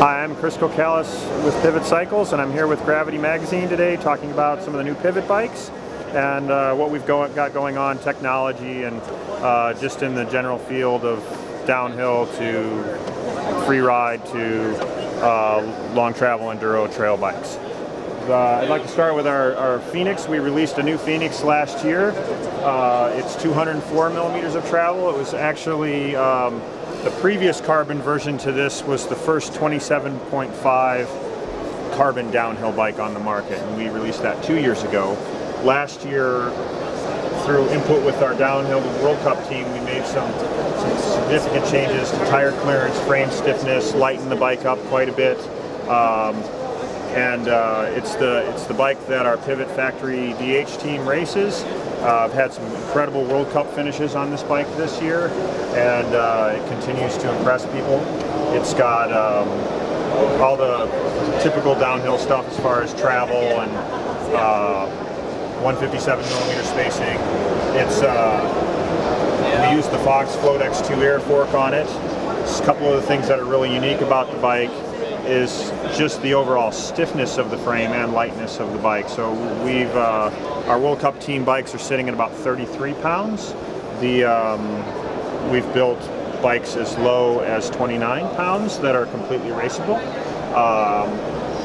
Hi, I'm Chris Kokalis with Pivot Cycles, and I'm here with Gravity Magazine today talking about some of the new Pivot bikes and what we've got going on, technology, and just in the general field of downhill to free ride to long travel enduro trail bikes. I'd like to start with our Phoenix. We released a new Phoenix last year. It's 204 millimeters of travel. It was actually the previous carbon version to this was the first 27.5 carbon downhill bike on the market, and we released that 2 years ago. Last year, through input with our downhill World Cup team, we made some significant changes to tire clearance, frame stiffness, lighten the bike up quite a bit. It's the bike that our Pivot Factory DH team races. I've had some incredible World Cup finishes on this bike this year, and it continues to impress people. It's got all the typical downhill stuff as far as travel and 157 millimeter spacing. We use the Fox Float X2 air fork on it. Just a couple of the things that are really unique about the bike is just the overall stiffness of the frame and lightness of the bike. So our World Cup team bikes are sitting at about 33 pounds. We've built bikes as low as 29 pounds that are completely raceable.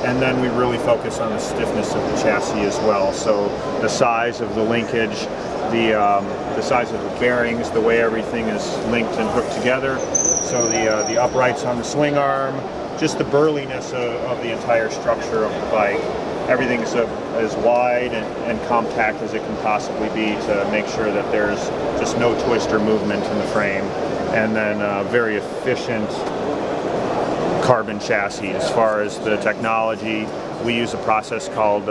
And then we really focus on the stiffness of the chassis as well. So the size of the linkage, the size of the bearings, the way everything is linked and hooked together. So the uprights on the swing arm, just the burliness of the entire structure of the bike. Everything is as wide and compact as it can possibly be to make sure that there's just no twist or movement in the frame. And then very efficient carbon chassis. As far as the technology, we use a process called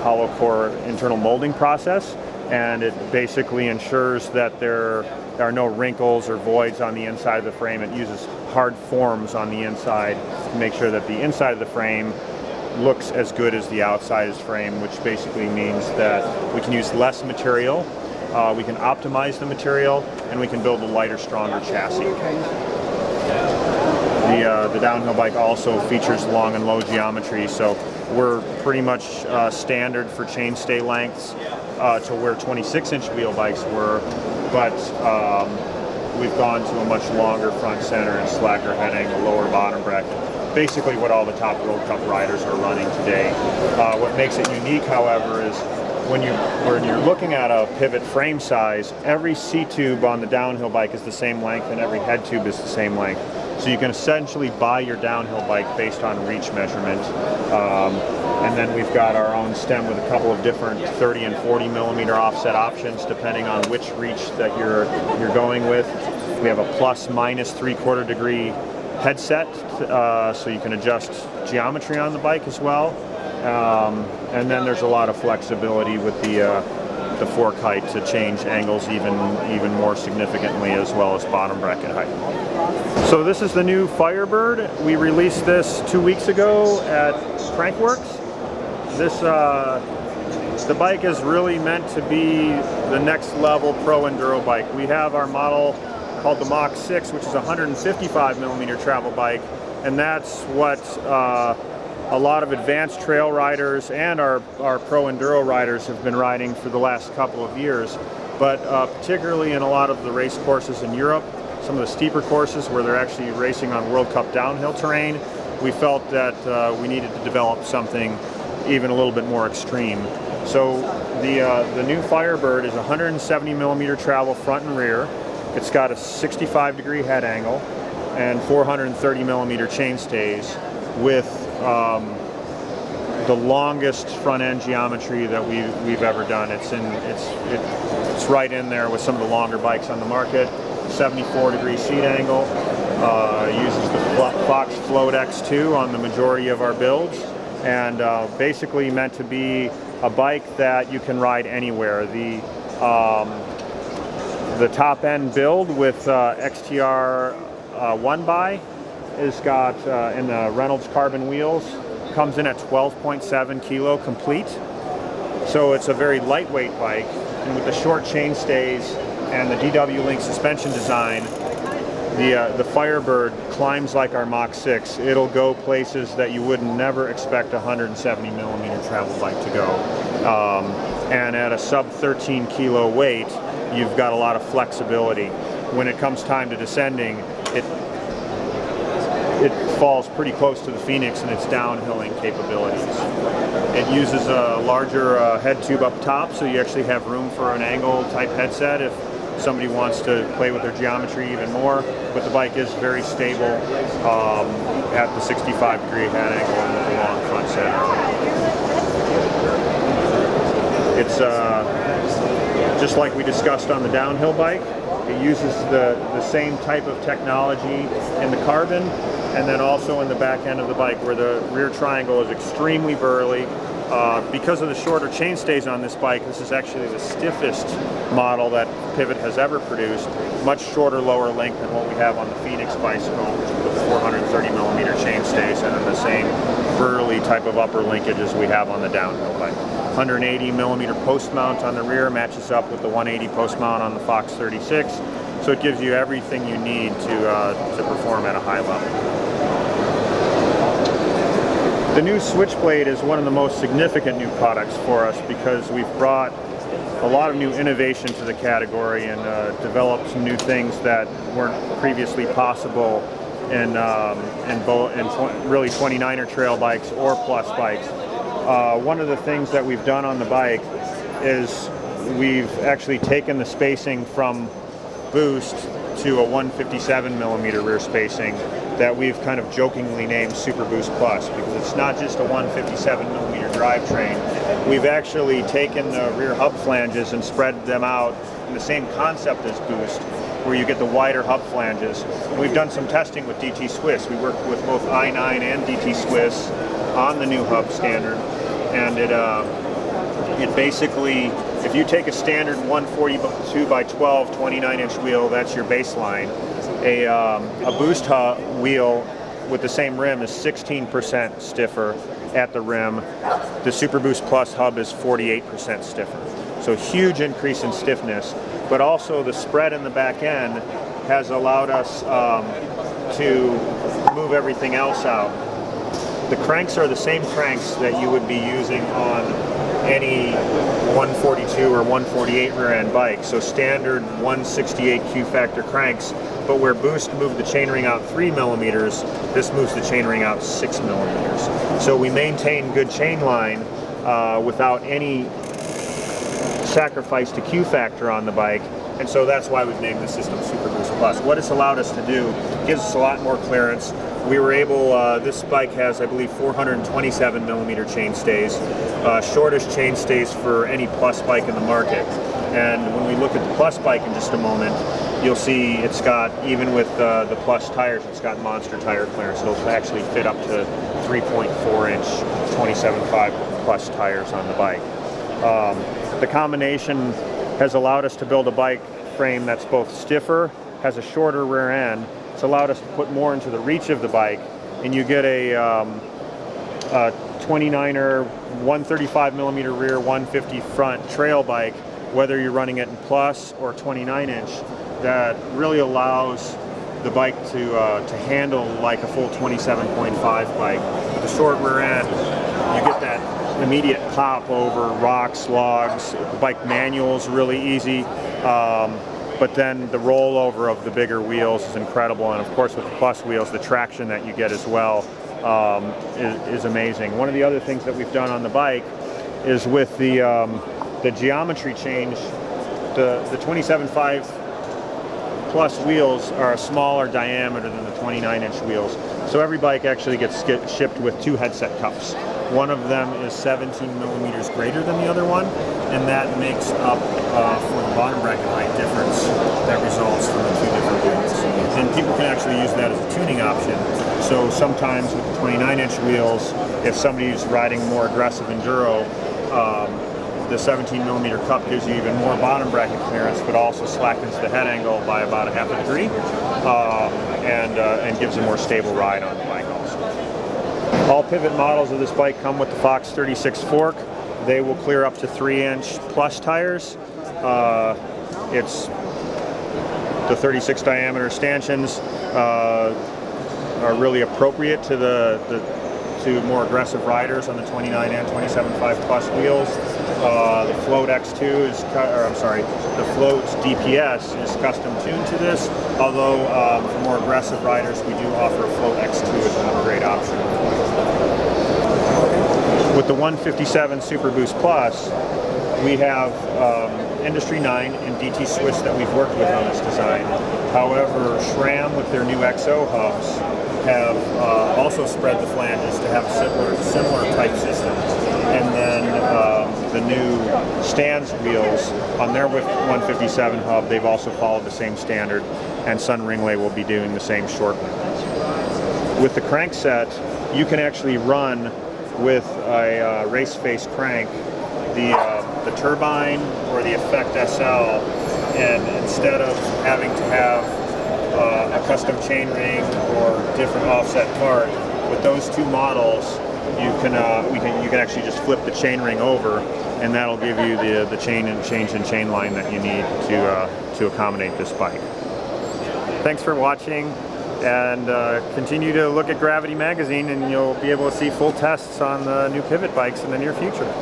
hollow core internal molding process, and it basically ensures that there are no wrinkles or voids on the inside of the frame. It uses hard forms on the inside to make sure that the inside of the frame looks as good as the outside of the frame, which basically means that we can use less material, we can optimize the material, and we can build a lighter, stronger chassis. The downhill bike also features long and low geometry, so we're pretty much standard for chainstay lengths to where 26-inch wheel bikes were, but we've gone to a much longer front center and slacker head angle, lower bottom bracket. Basically what all the top World Cup riders are running today. What makes it unique, however, is when you're looking at a pivot frame size, every C-tube on the downhill bike is the same length and every head tube is the same length. So you can essentially buy your downhill bike based on reach measurement. And then we've got our own stem with a couple of different 30 and 40 millimeter offset options depending on which reach that you're going with. We have a plus/minus 3/4 degree headset, so you can adjust geometry on the bike as well. And then there's a lot of flexibility with the fork height to change angles even more significantly, as well as bottom bracket height. So this is the new Firebird. We released this 2 weeks ago at Crankworks. The bike is really meant to be the next level pro enduro bike. We have our model called the Mach 6, which is a 155 millimeter travel bike, and that's what a lot of advanced trail riders and our pro enduro riders have been riding for the last couple of years. But particularly in a lot of the race courses in Europe, some of the steeper courses where they're actually racing on World Cup downhill terrain, we felt that we needed to develop something even a little bit more extreme. So the new Firebird is 170 millimeter travel front and rear. It's got a 65-degree head angle and 430 millimeter chainstays with the longest front end geometry that we've ever done. It's right in there with some of the longer bikes on the market. 74-degree seat angle. Uses the Fox Float X2 on the majority of our builds, and basically meant to be a bike that you can ride anywhere. The top end build with XTR 1x is got in the Reynolds carbon wheels, comes in at 12.7 kilo complete. So it's a very lightweight bike, and with the short chain stays and the DW Link suspension design, The Firebird climbs like our Mach 6. It'll go places that you would never expect a 170 millimeter travel bike to go. And at a sub 13 kilo weight, you've got a lot of flexibility. When it comes time to descending, it falls pretty close to the Phoenix in its downhilling capabilities. It uses a larger head tube up top, so you actually have room for an angle type headset if somebody wants to play with their geometry even more. But the bike is very stable at the 65-degree head angle and the long front center. It's just like we discussed on the downhill bike. It uses the same type of technology in the carbon, and then also in the back end of the bike, where the rear triangle is extremely burly. Because of the shorter chainstays on this bike, this is actually the stiffest model that Pivot has ever produced. Much shorter lower length than what we have on the Phoenix bicycle, which is with 430 millimeter chainstays, and then the same burly type of upper linkage as we have on the downhill bike. 180 millimeter post mount on the rear matches up with the 180 post mount on the Fox 36, so it gives you everything you need to perform at a high level. The new Switchblade is one of the most significant new products for us because we've brought a lot of new innovation to the category and developed some new things that weren't previously possible in really 29er trail bikes or plus bikes. One of the things that we've done on the bike is we've actually taken the spacing from Boost to a 157 millimeter rear spacing that we've kind of jokingly named Super Boost Plus, because it's not just a 157 millimeter drivetrain. We've actually taken the rear hub flanges and spread them out in the same concept as Boost, where you get the wider hub flanges. We've done some testing with DT Swiss. We worked with both i9 and DT Swiss on the new hub standard, and it basically, if you take a standard 142 by 12 29-inch wheel, that's your baseline. A Boost wheel with the same rim is 16% stiffer at the rim. The Super Boost Plus hub is 48% stiffer. So huge increase in stiffness, but also the spread in the back end has allowed us to move everything else out. The cranks are the same cranks that you would be using on any 142 or 148 rear end bike, so standard 168 Q factor cranks, but where Boost moved the chainring out 3 millimeters, this moves the chainring out 6 millimeters. So we maintain good chain line without any sacrifice to Q factor on the bike, and so that's why we've named the system Super Boost Plus. What it's allowed us to do gives us a lot more clearance. We were able, this bike has, I believe, 427 millimeter chainstays, shortest chainstays for any Plus bike in the market. And when we look at the Plus bike in just a moment, you'll see it's got, even with the Plus tires, it's got monster tire clearance. It'll actually fit up to 3.4 inch 27.5 Plus tires on the bike. The combination has allowed us to build a bike frame that's both stiffer, has a shorter rear end. It's allowed us to put more into the reach of the bike, and you get a 29er 135 millimeter rear, 150 front trail bike, whether you're running it in Plus or 29 inch, that really allows the bike to handle like a full 27.5 bike. With the short rear end, you get that immediate pop over rocks, logs. The bike manual is really easy. But then the rollover of the bigger wheels is incredible, and of course with the Plus wheels, the traction that you get as well is amazing. One of the other things that we've done on the bike is with the geometry change. The 27.5 Plus wheels are a smaller diameter than the 29-inch wheels, so every bike actually gets shipped with 2 headset cups. One of them is 17 millimeters greater than the other one, and that makes up for the bottom bracket height difference that results from the 2 different wheels. And people can actually use that as a tuning option. So sometimes with the 29-inch wheels, if somebody's riding more aggressive enduro, the 17 millimeter cup gives you even more bottom bracket clearance, but also slackens the head angle by about 1/2 degree, and gives a more stable ride on the bike also. All Pivot models of this bike come with the Fox 36 fork. They will clear up to 3-inch Plus tires. It's The 36 diameter stanchions are really appropriate to to more aggressive riders on the 29 and 27.5 plus wheels. The Float X2 is, the Float DPS is custom tuned to this, although for more aggressive riders we do offer a Float X2 as an upgrade option. With the 157 Super Boost Plus, we have Industry 9 and DT Swiss that we've worked with on this design. However, SRAM with their new XO hubs have also spread the flanges to have a similar type system. And then the new Stans wheels on their 157 hub, they've also followed the same standard, and Sun Ringway will be doing the same shortly. With the crank set, you can actually run with a race face crank the turbine or the Effect SL, and instead of having to have a custom chainring or different offset part, with those two models, you can actually just flip the chainring over, and that'll give you the change and chain line that you need to accommodate this bike. Thanks for watching, and continue to look at Gravity magazine, and you'll be able to see full tests on the new pivot bikes in the near future.